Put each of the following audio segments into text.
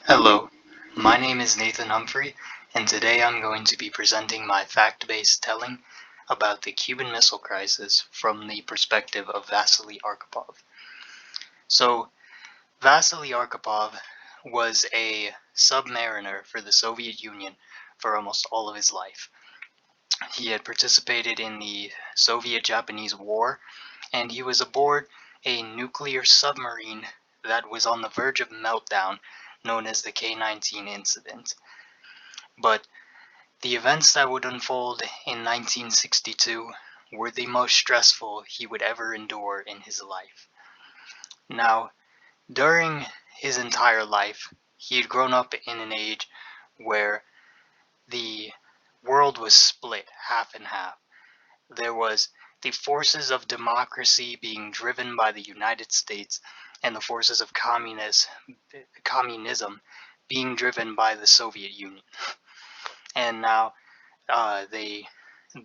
Hello, my name is Nathan Humphrey, and today I'm going to be presenting my fact-based telling about the Cuban Missile Crisis from the perspective of Vasily Arkhipov. So, Vasily Arkhipov was a submariner for the Soviet Union for almost all of his life. He had participated in the Soviet-Japanese War, and he was aboard a nuclear submarine that was on the verge of meltdown, known as the K-19 incident. But the events that would unfold in 1962 were the most stressful he would ever endure in his life. Now, during his entire life, he had grown up in an age where the world was split half and half. There was the forces of democracy being driven by the United States and the forces of communism being driven by the Soviet Union. And now they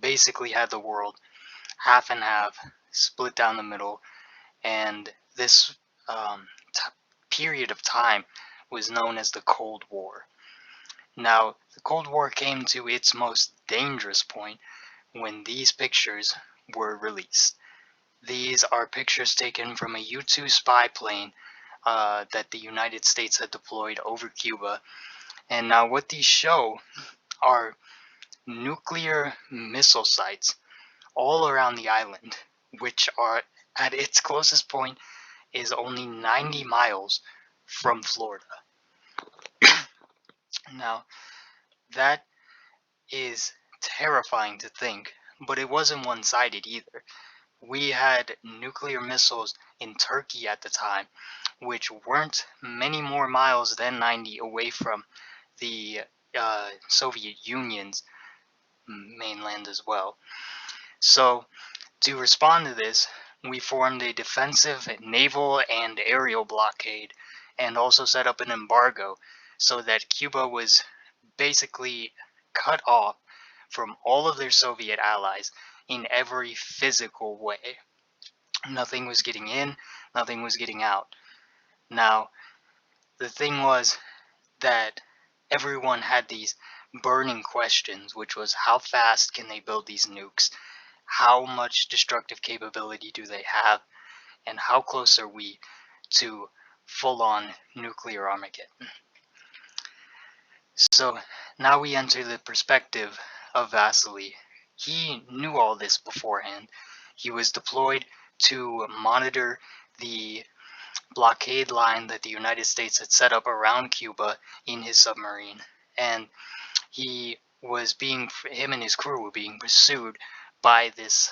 basically had the world half and half, split down the middle, and this period of time was known as the Cold War. Now, the Cold War came to its most dangerous point when these pictures were released. These are pictures taken from a U-2 spy plane that the United States had deployed over Cuba. And now what these show are nuclear missile sites all around the island, which are at its closest point is only 90 miles from Florida. Now, that is terrifying to think, but it wasn't one-sided either. We had nuclear missiles in Turkey at the time, which weren't many more miles than 90 away from the Soviet Union's mainland as well. So, to respond to this, we formed a defensive naval and aerial blockade and also set up an embargo so that Cuba was basically cut off from all of their Soviet allies in every physical way. Nothing was getting in, nothing was getting out. Now, the thing was that everyone had these burning questions, which was how fast can they build these nukes? How much destructive capability do they have? And how close are we to full-on nuclear Armageddon? So now we enter the perspective of Vasily. He knew all this beforehand. He was deployed to monitor the blockade line that the United States had set up around Cuba in his submarine, and him and his crew were being pursued by this,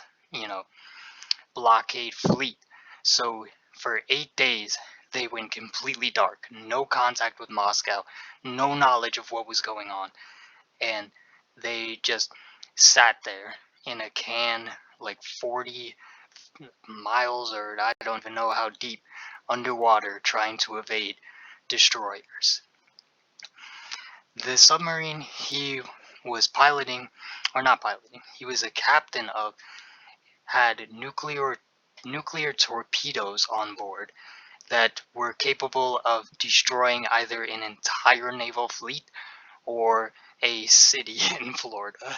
blockade fleet. So for 8 days, they went completely dark, no contact with Moscow, no knowledge of what was going on, and they just sat there in a can like 40 miles, or I don't even know how deep, underwater trying to evade destroyers. The submarine he was piloting, or not piloting, he was a captain of, had nuclear torpedoes on board that were capable of destroying either an entire naval fleet or a city in Florida.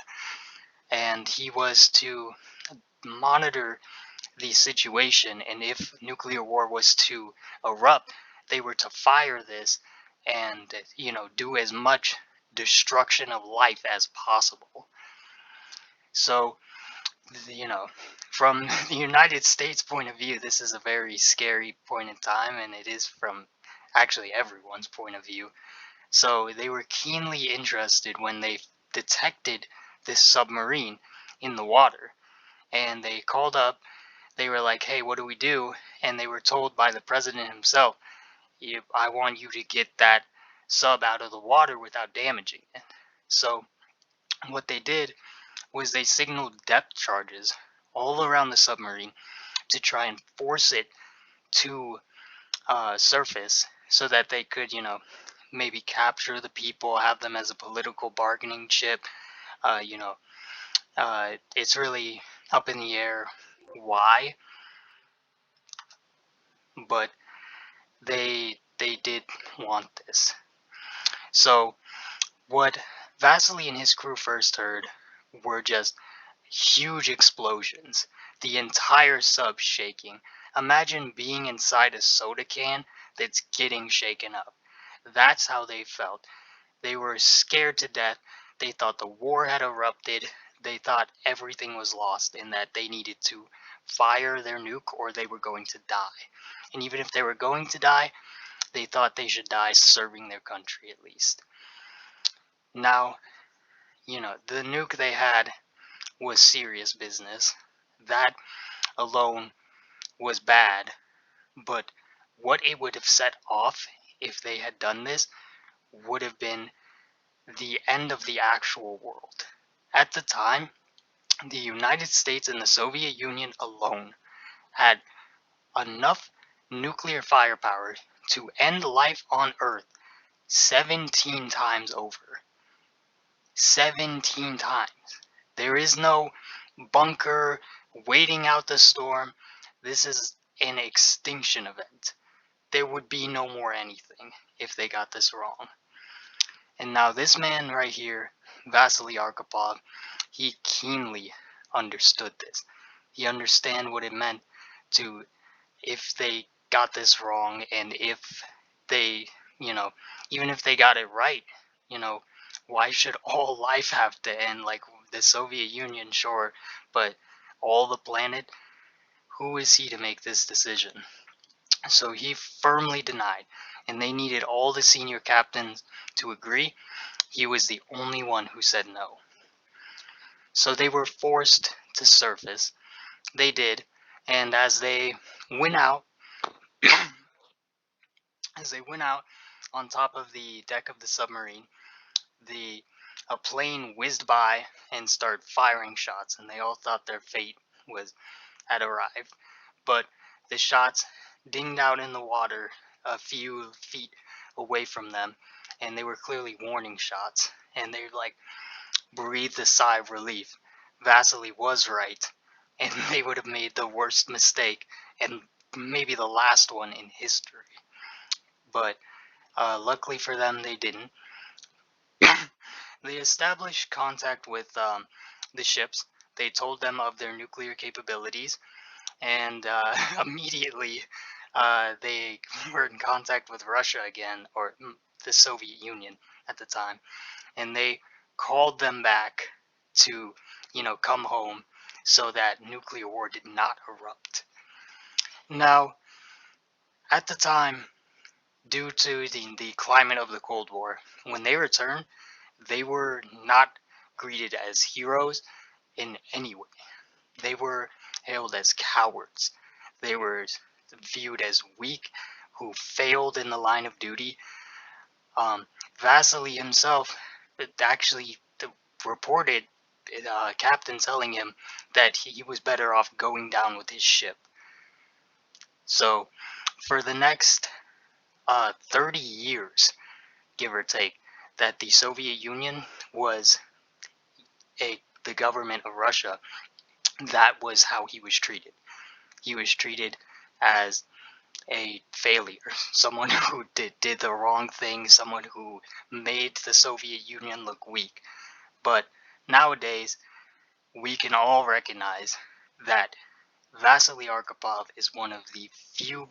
And he was to monitor the situation, and if nuclear war was to erupt, they were to fire this and, do as much destruction of life as possible. So, from the United States point of view, this is a very scary point in time, and it is from actually everyone's point of view. So they were keenly interested when they detected this submarine in the water, and they called up. They were like, hey, what do we do? And they were told by the president himself, I want you to get that sub out of the water without damaging it. So what they did was they signaled depth charges all around the submarine to try and force it to surface so that they could, maybe capture the people, have them as a political bargaining chip. It's really up in the air why, but they did want this. So what Vasily and his crew first heard were just huge explosions, the entire sub shaking. Imagine being inside a soda can that's getting shaken up. That's how they felt. They were scared to death. They thought the war had erupted. They thought everything was lost and that they needed to fire their nuke or they were going to die. And even if they were going to die, they thought they should die serving their country at least. Now, the nuke they had was serious business. That alone was bad, but what it would have set off if they had done this would have been the end of the actual world. At the time, the United States and the Soviet Union alone had enough nuclear firepower to end life on Earth 17 times over. 17 times. There is no bunker waiting out the storm. This is an extinction event. There would be no more anything if they got this wrong. And now this man right here, Vasily Arkhipov, he keenly understood this. He understand what it meant to, if they got this wrong, and if they, even if they got it right, you know, why should all life have to end? Like the Soviet Union, sure, but all the planet, who is he to make this decision? So he firmly denied, and they needed all the senior captains to agree. He was the only one who said no. So they were forced to surface. They did, and as they went out, on top of the deck of the submarine, a plane whizzed by and started firing shots, and they all thought their fate had arrived. But the shots dinged out in the water a few feet away from them, and they were clearly warning shots, and they breathed a sigh of relief. Vasily was right, and they would have made the worst mistake, and maybe the last one in history. But luckily for them, they didn't. They established contact with the ships. They told them of their nuclear capabilities, and immediately they were in contact with Russia again, or the Soviet Union at the time, and they called them back to, come home so that nuclear war did not erupt. Now, at the time, due to the climate of the Cold War, when they returned, they were not greeted as heroes in any way. They were hailed as cowards. They were viewed as weak, who failed in the line of duty. Vasily himself actually reported captain telling him that he was better off going down with his ship. So, for the next 30 years, give or take, that the Soviet Union was the government of Russia, that was how he was treated. He was treated as a failure, someone who did the wrong thing, someone who made the Soviet Union look weak. But nowadays, we can all recognize that Vasily Arkhipov is one of the few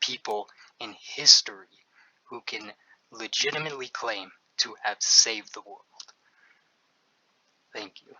people in history who can legitimately claim to have saved the world. Thank you.